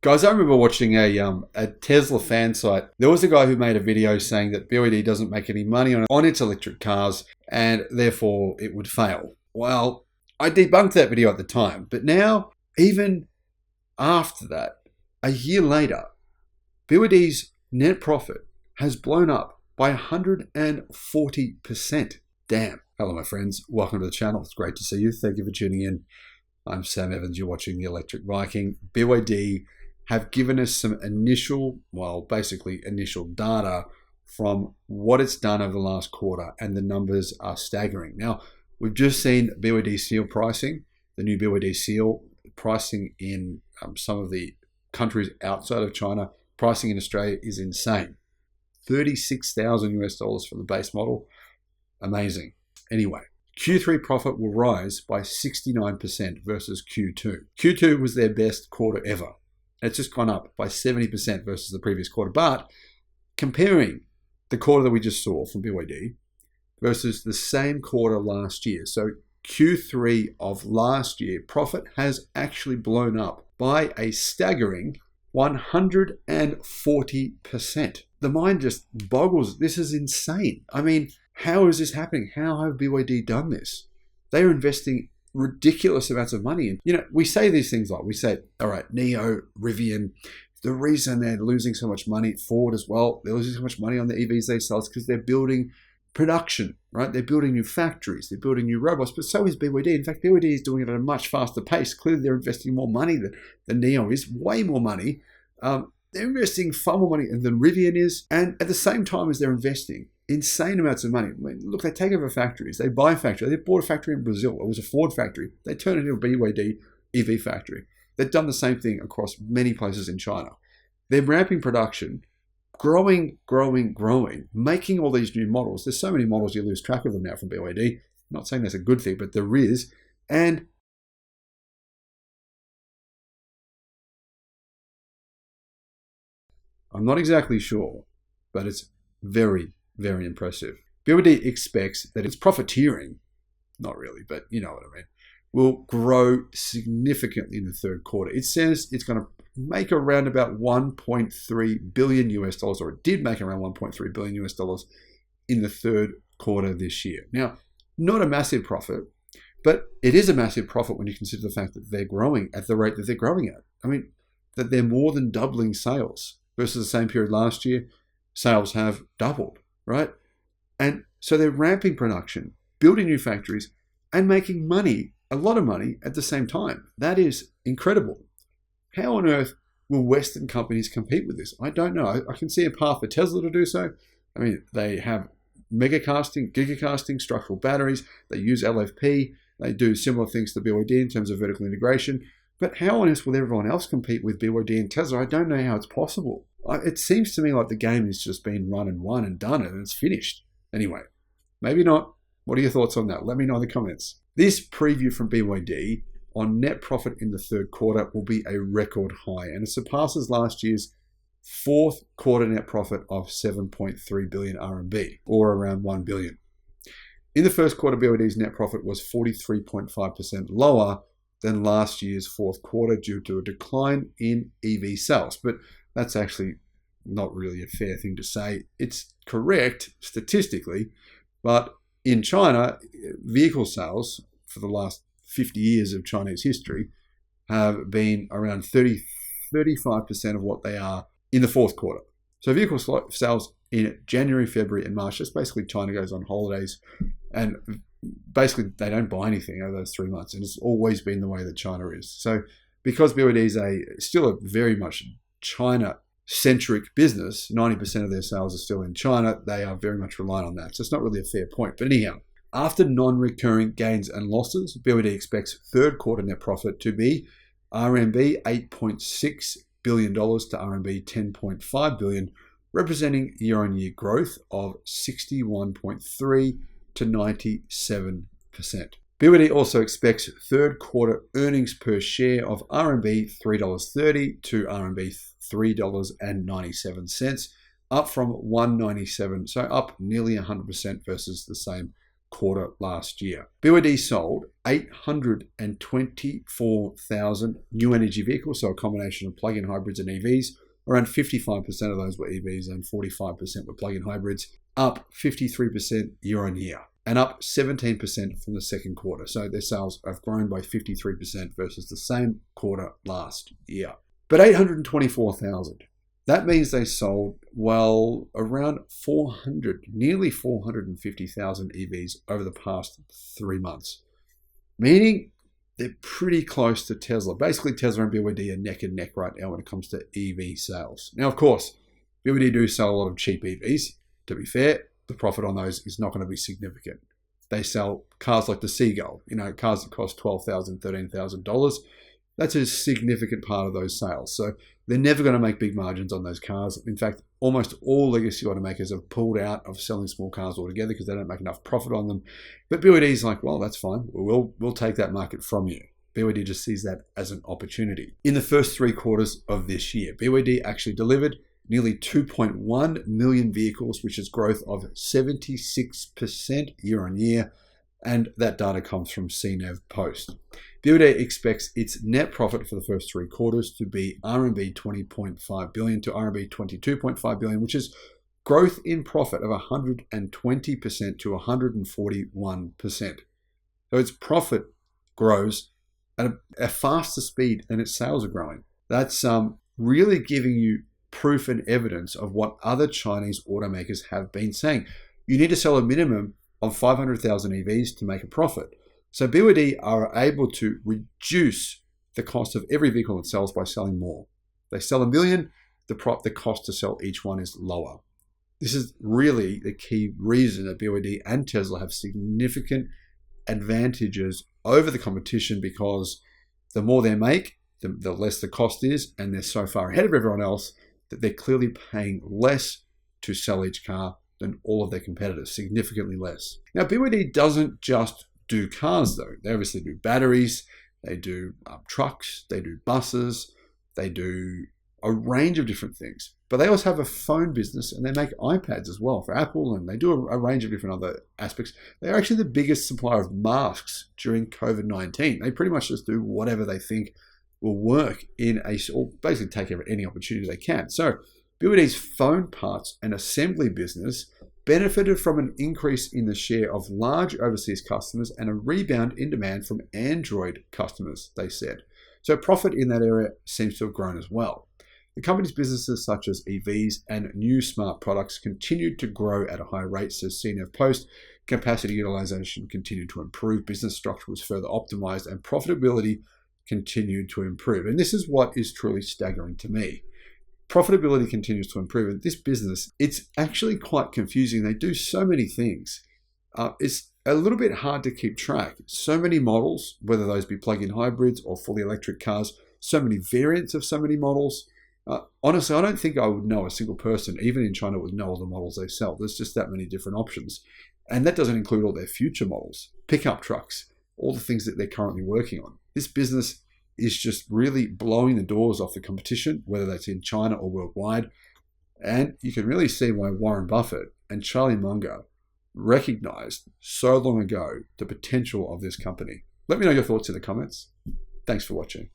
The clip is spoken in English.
Guys, I remember watching a Tesla fan site. There was a guy who made a video saying that BYD doesn't make any money on its electric cars and therefore it would fail. Well, I debunked that video at the time, but now, even after that, a year later, BYD's net profit has blown up by 140%. Damn. Hello, my friends. Welcome to the channel. It's great to see you. Thank you for tuning in. I'm Sam Evans. You're watching the Electric Viking. BYD have given us some initial data from what it's done over the last quarter, and the numbers are staggering. Now, we've just seen BYD Seal pricing, the new BYD Seal pricing in some of the countries outside of China. Pricing in Australia is insane. $36,000 for the base model. Amazing. Anyway, Q3 profit will rise by 69% versus Q2. Q2 was their best quarter ever. It's just gone up by 70% versus the previous quarter. But comparing the quarter that we just saw from BYD versus the same quarter last year, so Q3 of last year, profit has actually blown up by a staggering 140%. The mind just boggles. This is insane. I mean, how is this happening? How have BYD done this? They are investing ridiculous amounts of money. And, we say these things like, we say, all right, NIO, Rivian, the reason they're losing so much money, Ford as well, they're losing so much money on the EVs they sell is because they're building production, right? They're building new factories, they're building new robots, but so is BYD. In fact, BYD is doing it at a much faster pace. Clearly, they're investing more money than NIO is, way more money. They're investing far more money than Rivian is, and at the same time as they're investing insane amounts of money. I mean, look, they take over factories, they buy factories. They bought a factory in Brazil. It was a Ford factory. They turned it into a BYD EV factory. They've done the same thing across many places in China. They're ramping production, growing, making all these new models. There's so many models you lose track of them now from BYD. I'm not saying that's a good thing, but there is. And I'm not exactly sure, but it's very, very impressive. BYD expects that its profiteering, not really, but you know what I mean, will grow significantly in the third quarter. It says it's going to make around about $1.3 billion US, or it did make around $1.3 billion US in the third quarter this year. Now, not a massive profit, but it is a massive profit when you consider the fact that they're growing at the rate that they're growing at. I mean, that they're more than doubling sales versus the same period last year. Sales have doubled, right? And so they're ramping production, building new factories, and making money, a lot of money at the same time. That is incredible. How on earth will Western companies compete with this? I don't know. I can see a path for Tesla to do so. I mean, they have mega casting, gigacasting, structural batteries. They use LFP. They do similar things to BYD in terms of vertical integration. But how on earth will everyone else compete with BYD and Tesla? I don't know how it's possible. It seems to me like the game has just been run and won and done and it's finished. Anyway, maybe not. What are your thoughts on that? Let me know in the comments. This preview from BYD on net profit in the third quarter will be a record high, and it surpasses last year's fourth quarter net profit of 7.3 billion RMB, or around 1 billion. In the first quarter, BYD's net profit was 43.5% lower than last year's fourth quarter due to a decline in EV sales. But that's actually not really a fair thing to say. It's correct statistically, but in China, vehicle sales for the last 50 years of Chinese history have been around 35% of what they are in the fourth quarter. So vehicle sales in January, February, and March, just basically China goes on holidays and basically they don't buy anything over those 3 months. And it's always been the way that China is. So because BYD is still a very much China-centric business, 90% of their sales are still in China, they are very much reliant on that. So it's not really a fair point. But anyhow, after non-recurring gains and losses, BYD expects third quarter net profit to be RMB 8.6 billion to RMB 10.5 billion, representing year-on-year growth of 61.3 to 97%. BYD also expects third quarter earnings per share of RMB 3.30 to RMB 3.97, up from 1.97, so up nearly 100% versus the same quarter last year. BYD sold 824,000 new energy vehicles, so a combination of plug-in hybrids and EVs. Around 55% of those were EVs and 45% were plug-in hybrids, up 53% year on year and up 17% from the second quarter. So their sales have grown by 53% versus the same quarter last year. But 824,000. That means they sold, well, around nearly 450,000 EVs over the past 3 months, meaning they're pretty close to Tesla. Basically, Tesla and BYD are neck and neck right now when it comes to EV sales. Now, of course, BYD do sell a lot of cheap EVs. To be fair, the profit on those is not going to be significant. They sell cars like the Seagull, cars that cost $12,000, $13,000. That's a significant part of those sales. So they're never going to make big margins on those cars. In fact, almost all legacy automakers have pulled out of selling small cars altogether because they don't make enough profit on them. But BYD is like, well, that's fine. We'll take that market from you. BYD just sees that as an opportunity. In the first 3 quarters of this year, BYD actually delivered nearly 2.1 million vehicles, which is growth of 76% year on year. And that data comes from CNAV Post. BYD expects its net profit for the first 3 quarters to be RMB 20.5 billion to RMB 22.5 billion, which is growth in profit of 120% to 141%. So its profit grows at a faster speed than its sales are growing. That's really giving you proof and evidence of what other Chinese automakers have been saying. You need to sell a minimum of 500,000 EVs to make a profit. So BYD are able to reduce the cost of every vehicle it sells by selling more. They sell 1 million, the cost to sell each one is lower. This is really the key reason that BYD and Tesla have significant advantages over the competition, because the more they make, the less the cost is, and they're so far ahead of everyone else that they're clearly paying less to sell each car than all of their competitors, significantly less. Now, BYD doesn't just do cars though. They obviously do batteries, they do trucks, they do buses, they do a range of different things. But they also have a phone business, and they make iPads as well for Apple, and they do a range of different other aspects. They're actually the biggest supplier of masks during COVID-19. They pretty much just do whatever they think will work or basically take any opportunity they can. So BYD's phone parts and assembly business benefited from an increase in the share of large overseas customers and a rebound in demand from Android customers, they said. So profit in that area seems to have grown as well. The company's businesses such as EVs and new smart products continued to grow at a high rate, says CNF Post. Capacity utilization continued to improve, business structure was further optimized, and profitability continued to improve. And this is what is truly staggering to me. Profitability continues to improve. And this business, it's actually quite confusing. They do so many things. It's a little bit hard to keep track. So many models, whether those be plug-in hybrids or fully electric cars, so many variants of so many models. Honestly, I don't think I would know a single person, even in China, would know all the models they sell. There's just that many different options. And that doesn't include all their future models, pickup trucks, all the things that they're currently working on. This business is just really blowing the doors off the competition, whether that's in China or worldwide. And you can really see why Warren Buffett and Charlie Munger recognized so long ago the potential of this company. Let me know your thoughts in the comments. Thanks for watching.